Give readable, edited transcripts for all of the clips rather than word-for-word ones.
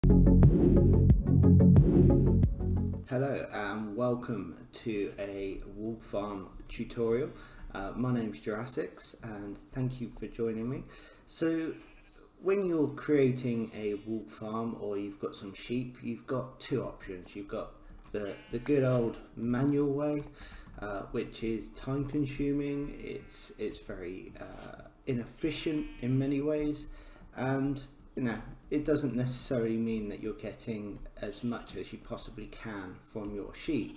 Hello and welcome to a wool farm tutorial. My name's Jurassics and thank you for joining me. So when you're creating a wool farm or you've got some sheep, you've got two options. You've got the good old manual way, which is time consuming, it's very inefficient in many ways, and it doesn't necessarily mean that you're getting as much as you possibly can from your sheep.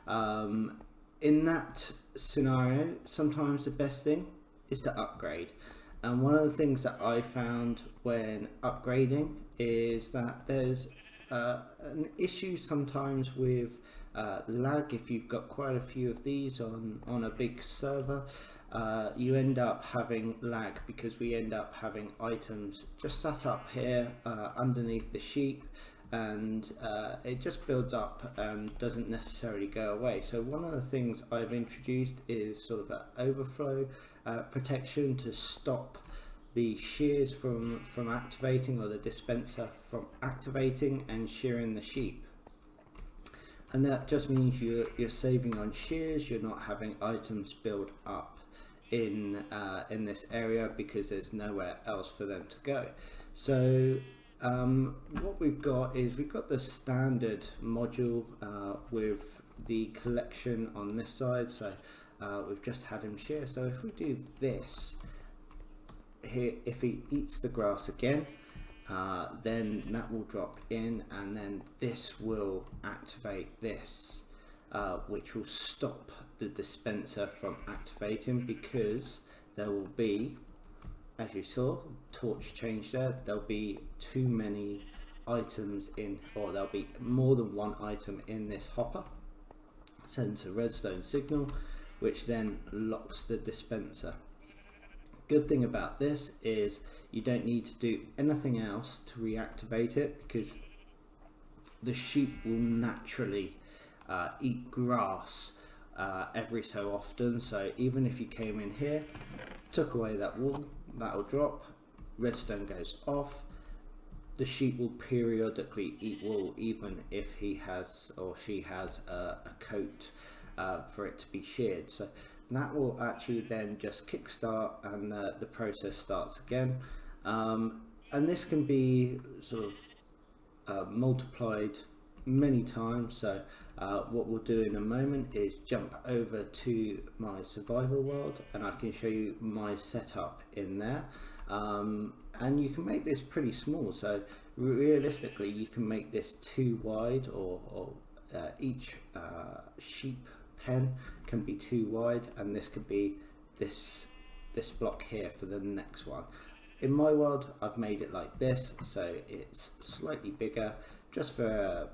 In that scenario, sometimes the best thing is to upgrade. And one of the things that I found when upgrading is that there's an issue sometimes with lag. If you've got quite a few of these on a big server, you end up having lag because we end up having items just sat up here underneath the sheep, and it just builds up and doesn't necessarily go away. So one of the things I've introduced is sort of an overflow protection to stop the shears from activating, or the dispenser from activating and shearing the sheep. And that just means you're saving on shears. You're not having items build up in this area because there's nowhere else for them to go. So what we've got is we've got the standard module with the collection on this side. So we've just had him shear. So if we do this here, if he eats the grass again, then that will drop in, and then this will activate this, which will stop the dispenser from activating, because there will be, as you saw, torch change there, there'll be too many items in, or there'll be more than one item in this hopper, sends a redstone signal which then locks the dispenser. Good thing about this is you don't need to do anything else to reactivate it, because the sheep will naturally eat grass every so often. So even if you came in here, took away that wool, that'll drop, redstone goes off, the sheep will periodically eat wool even if he has or she has a coat for it to be sheared. So that will actually then just kickstart, and the process starts again. And this can be sort of multiplied many times. So what we'll do in a moment is jump over to my survival world, and I can show you my setup in there. And you can make this pretty small. So realistically, you can make this too wide, or each sheep pen can be too wide, and this could be this block here for the next one. In my world, I've made it like this, so it's slightly bigger, just for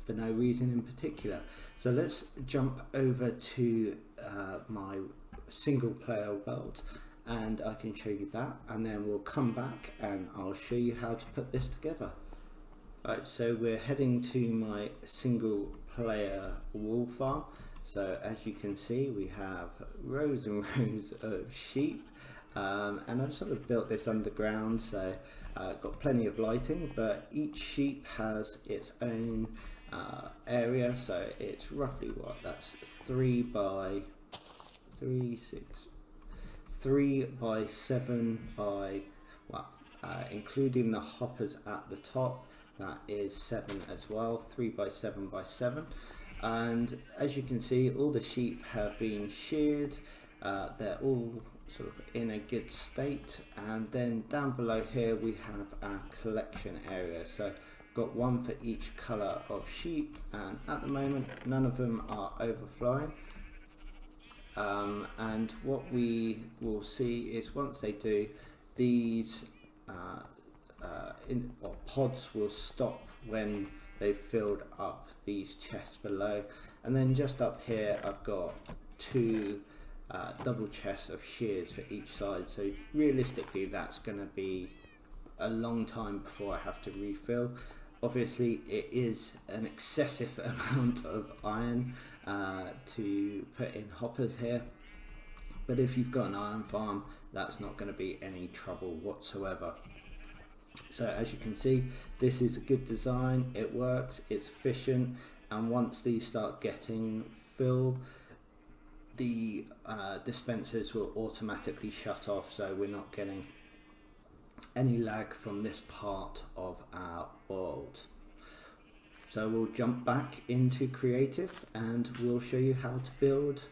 no reason in particular. So let's jump over to my single player world, and I can show you that, and then we'll come back and I'll show you how to put this together. Right, so we're heading to my single player wool farm. So as you can see, we have rows and rows of sheep, and I've sort of built this underground, so got plenty of lighting, but each sheep has its own area. So it's roughly, what, that's 3 by 7 by, well, including the hoppers at the top, that is 7 as well, 3 by 7 by 7. And as you can see, all the sheep have been sheared, they're all sort of in a good state. And then down below here we have our collection area. So got one for each colour of sheep, and at the moment none of them are overflowing. And what we will see is once they do, these pods will stop when they've filled up these chests below. And then just up here I've got 2 double chests of shears for each side. So realistically that's going to be a long time before I have to refill. Obviously it is an excessive amount of iron to put in hoppers here, but if you've got an iron farm, that's not going to be any trouble whatsoever. So as you can see, this is a good design, it works, it's efficient, and once these start getting full, the dispensers will automatically shut off, so we're not getting any lag from this part of our world. So we'll jump back into creative and we'll show you how to build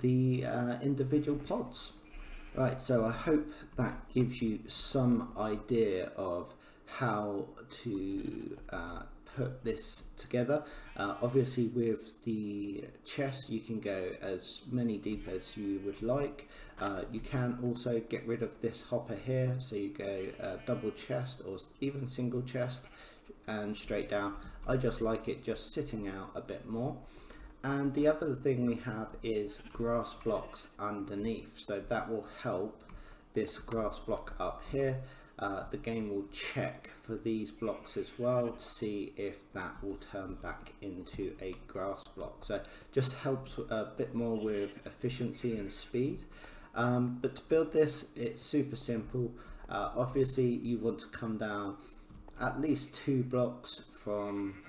the individual pods. Right, so I hope that gives you some idea of how to put this together. Obviously with the chest you can go as many deep as you would like. You can also get rid of this hopper here, so you go double chest or even single chest and straight down. I just like it just sitting out a bit more. And the other thing we have is grass blocks underneath, so that will help this grass block up here. The game will check for these blocks as well to see if that will turn back into a grass block, so just helps a bit more with efficiency and speed. But to build this, it's super simple. Obviously you want to come down at least 2 blocks from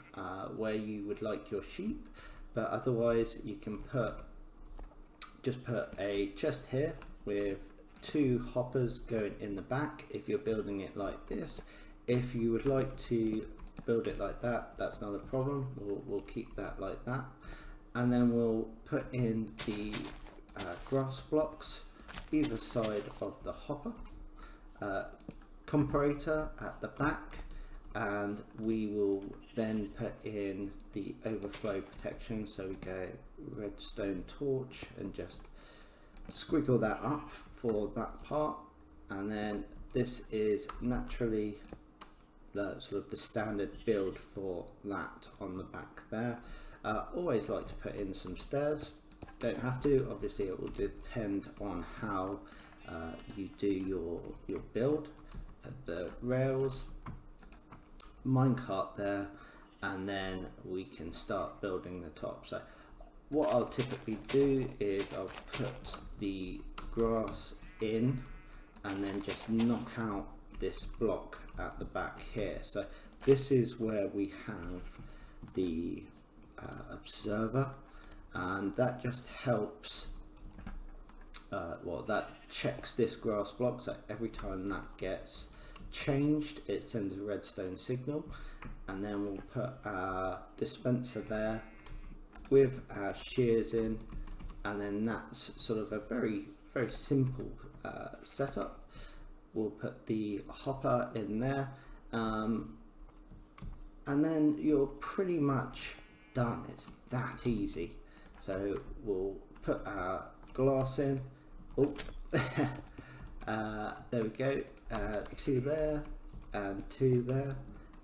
where you would like your sheep, but otherwise you can just put a chest here with 2 hoppers going in the back if you're building it like this. If you would like to build it like that, that's not a problem, we'll keep that like that. And then we'll put in the grass blocks either side of the hopper, comparator at the back, and we will then put in the overflow protection, so we go redstone torch and just squiggle that up for that part. And then this is naturally the sort of the standard build for that on the back there. Always like to put in some stairs, don't have to, obviously it will depend on how you do your build. Put the rails, minecart there, and then we can start building the top. So what I'll typically do is I'll put the grass in and then just knock out this block at the back here. So this is where we have the observer, and that just helps, well, that checks this grass block, so every time that gets changed it sends a redstone signal. And then we'll put our dispenser there with our shears in, and then that's sort of a very simple setup. We'll put the hopper in there, and then you're pretty much done. It's that easy. So we'll put our glass in. Oh, there we go, 2 there and 2 there,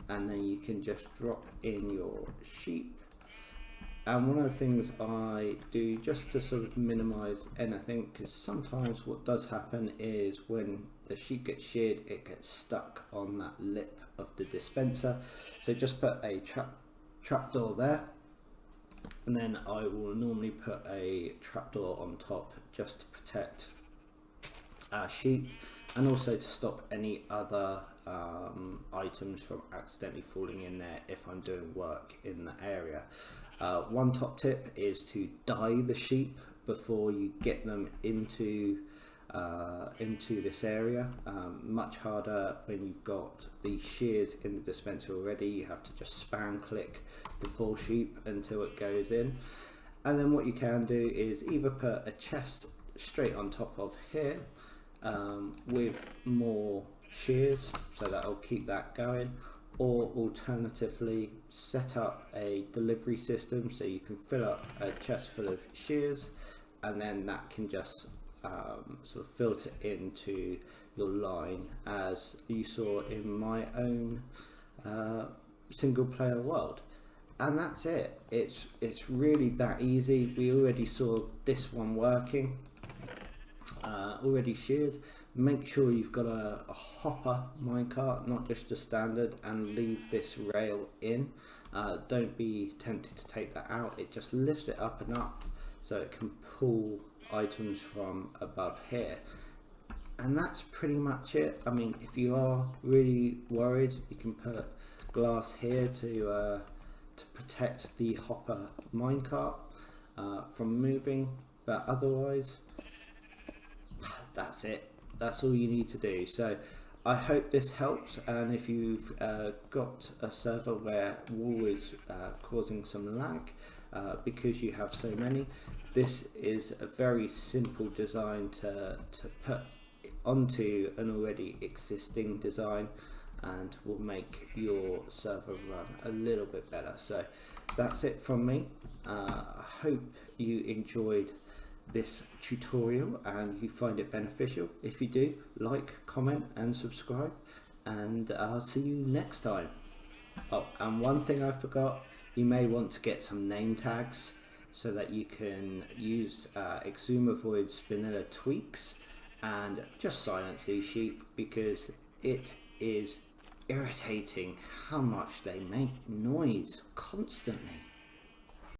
and then you can just drop in your sheep. And one of the things I do just to sort of minimize anything, because sometimes what does happen is when the sheep gets sheared it gets stuck on that lip of the dispenser, so just put a trapdoor there, and then I will normally put a trapdoor on top just to protect our sheep and also to stop any other items from accidentally falling in there if I'm doing work in the area. One top tip is to dye the sheep before you get them into this area. Much harder when you've got the shears in the dispenser already. You have to just spam click the poor sheep until it goes in. And then what you can do is either put a chest straight on top of here with more shears, so that'll keep that going, or alternatively set up a delivery system so you can fill up a chest full of shears, and then that can just sort of filter into your line, as you saw in my own single player world. And that's it. It's really that easy. We already saw this one working, already sheared. Make sure you've got a hopper minecart, not just a standard, and leave this rail in. Don't be tempted to take that out. It just lifts it up enough so it can pull items from above here. And that's pretty much it. I mean, if you are really worried, you can put glass here to protect the hopper minecart from moving, but otherwise that's it. That's all you need to do. So I hope this helps, and if you've got a server where wool is causing some lag because you have so many, this is a very simple design to put onto an already existing design, and will make your server run a little bit better. So that's it from me. I hope you enjoyed this tutorial and you find it beneficial. If you do, like, comment and subscribe, and I'll see you next time. Oh, and one thing I forgot, you may want to get some name tags so that you can use Exuma Void's vanilla tweaks and just silence these sheep, because it is irritating how much they make noise constantly.